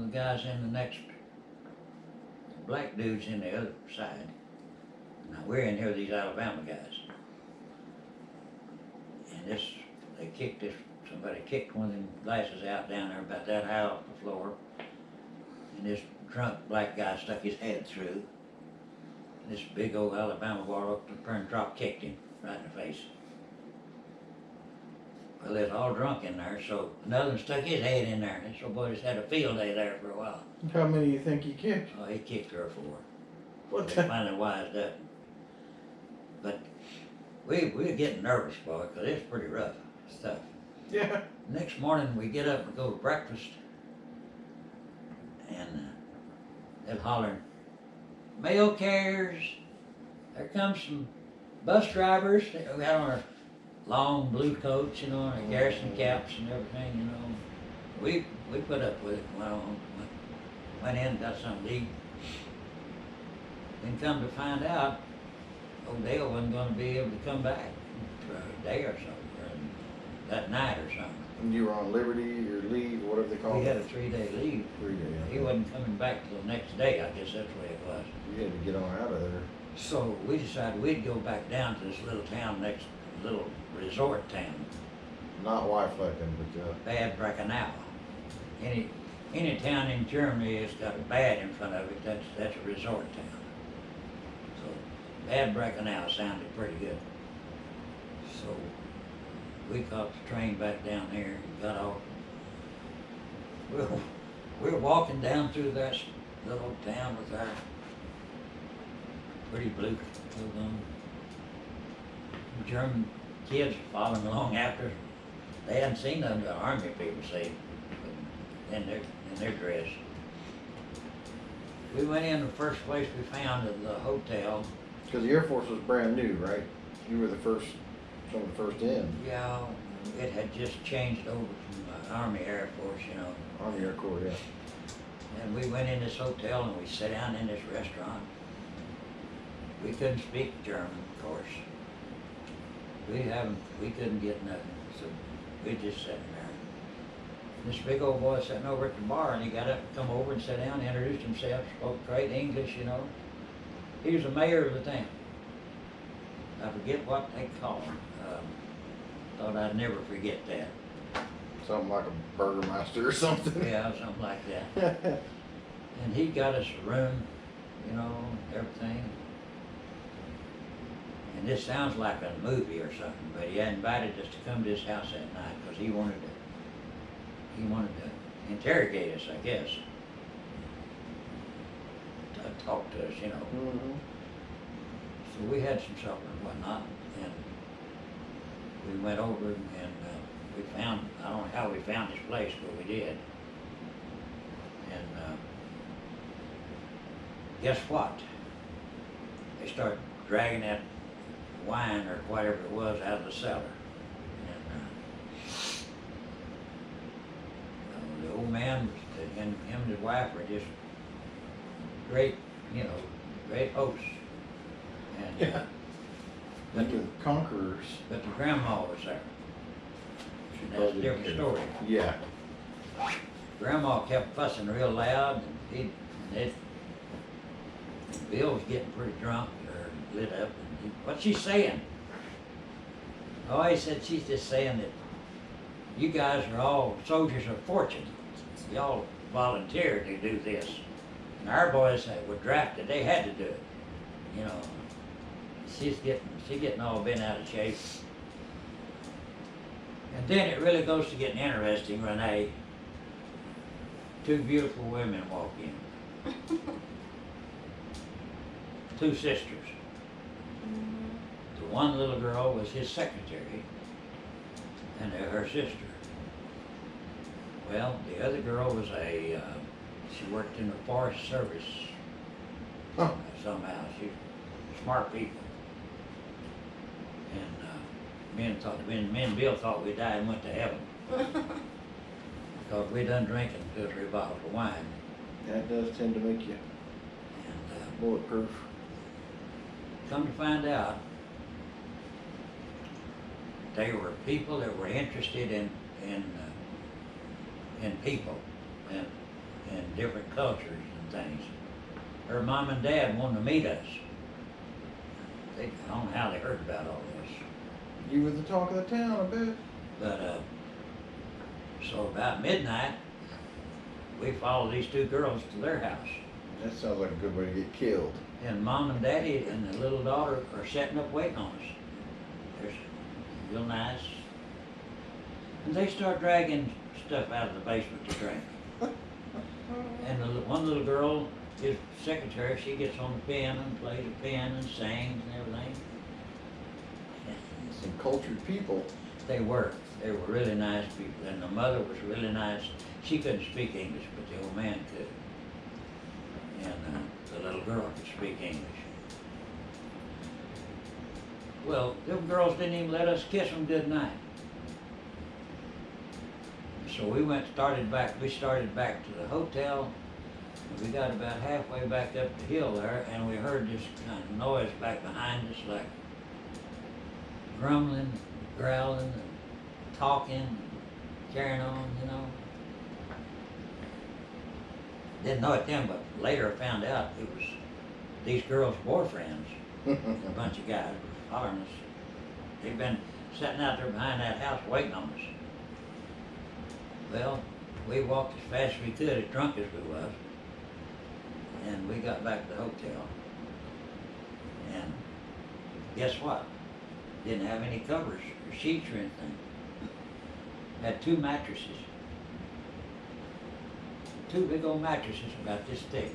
the guys in the next, black dude's in the other side. Now, we're in here with these Alabama guys. And somebody kicked one of them glasses out down there about that high off the floor. And this drunk black guy stuck his head through. And this big old Alabama boy up and drop kicked him right in the face. Well, they was all drunk in there, so another one stuck his head in there. And this old boy just had a field day there for a while. How many do you think he kicked? Oh, he kicked 3 or 4. What They the? finally wised up. But we were getting nervous, boy, because it's pretty rough stuff. Yeah. Next morning, we get up and go to breakfast, and they're hollering, mail carriers, there comes some bus drivers. We had on our long blue coats, you know, and our garrison caps and everything, you know. We put up with it. Well, went in, got something to eat. Then come to find out, old Dale wasn't gonna be able to come back for a day or something, or that night or something. And you were on liberty or leave, or whatever they call We had it. a 3-day leave. 3 days. He wasn't coming back till the next day, I guess that's the way it was. You had to get on out of there. So we decided we'd go back down to this little town next, little resort town, Not Wyflecken, but Bad Brackenau. Any town in Germany that's got a bad in front of it, that's a resort town. So Bad Brackenau sounded pretty good. So we caught the train back down there and got off. We were walking down through that little town with our pretty blue clothes on. German kids following along after. They hadn't seen none of the army people see in their dress. We went in the first place we found at the hotel. because the Air Force was brand new, right? You were the first, some of the first in. Yeah, it had just changed over from Army Air Force, you know. Army Air Corps, yeah. And we went in this hotel and we sat down in this restaurant. We couldn't speak German, of course. We couldn't get nothing, so we just sat there. This big old boy sitting over at the bar, and he got up and come over and sat down, introduced himself, spoke great English, you know. He was the mayor of the town. I forget what they call him. Thought I'd never forget that. Something like a burgermaster or something. Yeah, something like that. And he got us a room, you know, everything. And this sounds like a movie or something, but he had invited us to come to his house that night because he wanted to interrogate us, I guess. To talk to us, you know. Mm-hmm. So we had some supper and whatnot, and we went over and we found, I don't know how we found this place, but we did. And guess what? They started dragging that wine or whatever it was out of the cellar. And the old man and him and his wife were just great, you know, great hosts. And, Yeah. but, The conquerors. but the grandma was there. She That's a probably different didn't story. care. Yeah. Grandma kept fussing real loud, and Bill was getting pretty drunk or lit up. And what's she saying? Oh, he said she's just saying that you guys are all soldiers of fortune. Y'all volunteered to do this. And our boys that were drafted, they had to do it. You know, she's getting all bent out of shape. And then it really goes to getting interesting, Renee. 2 beautiful women walk in. 2 sisters. The one little girl was his secretary, and her sister. Well, the other girl was she worked in the Forest Service. Huh. Somehow, she's smart people. And me and Bill thought we died and went to heaven. Because we done drinking 2 or 3 bottles of wine. That does tend to make you And bulletproof. come to find out, they were people that were interested in people, and different cultures and things. Her mom and dad wanted to meet us. I don't know how they heard about all this. You were the talk of the town, I bet. But, so about midnight, we followed these two girls to their house. That sounds like a good way to get killed. And mom and daddy and the little daughter are setting up waiting on us. They're real nice. And they start dragging stuff out of the basement to drink. And one little girl, his secretary, she gets on the piano and plays a piano and sings and everything. Some cultured people. They were really nice people, and the mother was really nice. She couldn't speak English, but the old man could. And the little girl could speak English. Well, them girls didn't even let us kiss them goodnight. So we started back to the hotel. And we got about halfway back up the hill there, and we heard this kind of noise back behind us, like grumbling, growling, and talking, carrying on, you know. Didn't know it then, but later I found out it was these girls' boyfriends. A bunch of guys were following us. They'd been sitting out there behind that house waiting on us. Well, we walked as fast as we could, as drunk as we was, and we got back to the hotel. And guess what? Didn't have any covers or sheets or anything. Had two mattresses. Two big old mattresses about this thick.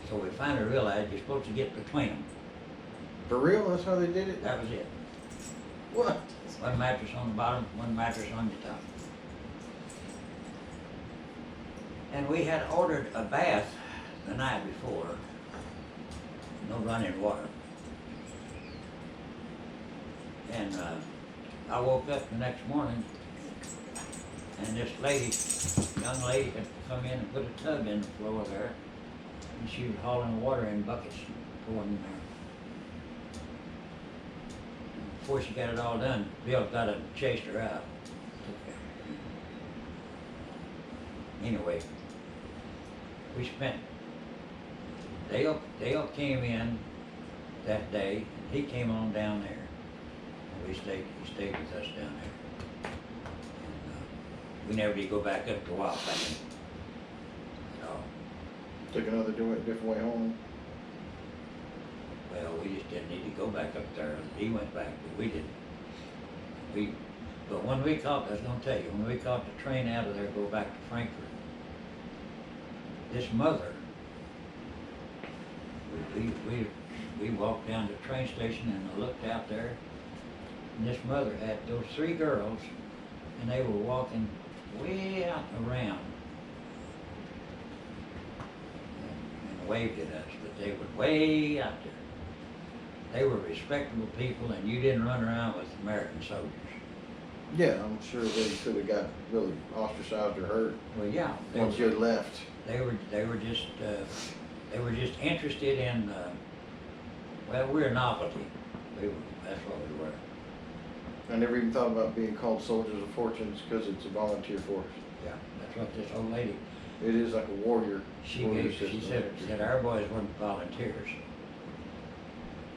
So we finally realized you're supposed to get between them. For real? That's how they did it? That was it. What? One mattress on the bottom, one mattress on the top. And we had ordered a bath the night before. No running water. And I woke up the next morning, and this young lady had come in and put a tub in the floor there, and she was hauling water in buckets, pouring in there. And before she got it all done, Bill got up and chased her out. Anyway, we spent, Dale came in that day, and he came on down there. And he stayed with us down there. And we never did go back up to Wildfire at all. Took another different way home. Well, we just didn't need to go back up there. He went back, but we didn't. But when we caught, I was gonna tell you, when we caught the train out of there, go back to Frankfurt, this mother, we walked down to the train station and I looked out there, and this mother had those three girls, and they were walking way out around and waved at us, but they were way out there. They were respectable people, and you didn't run around with American soldiers. Yeah, I'm sure they could have got really ostracized or hurt Well, yeah. once you had left. They were just interested in, well, we're a novelty. That's what we were. I never even thought about being called Soldiers of Fortune because it's a volunteer force. Yeah, that's what this old lady, It is like a warrior. she warrior said system. our boys weren't volunteers.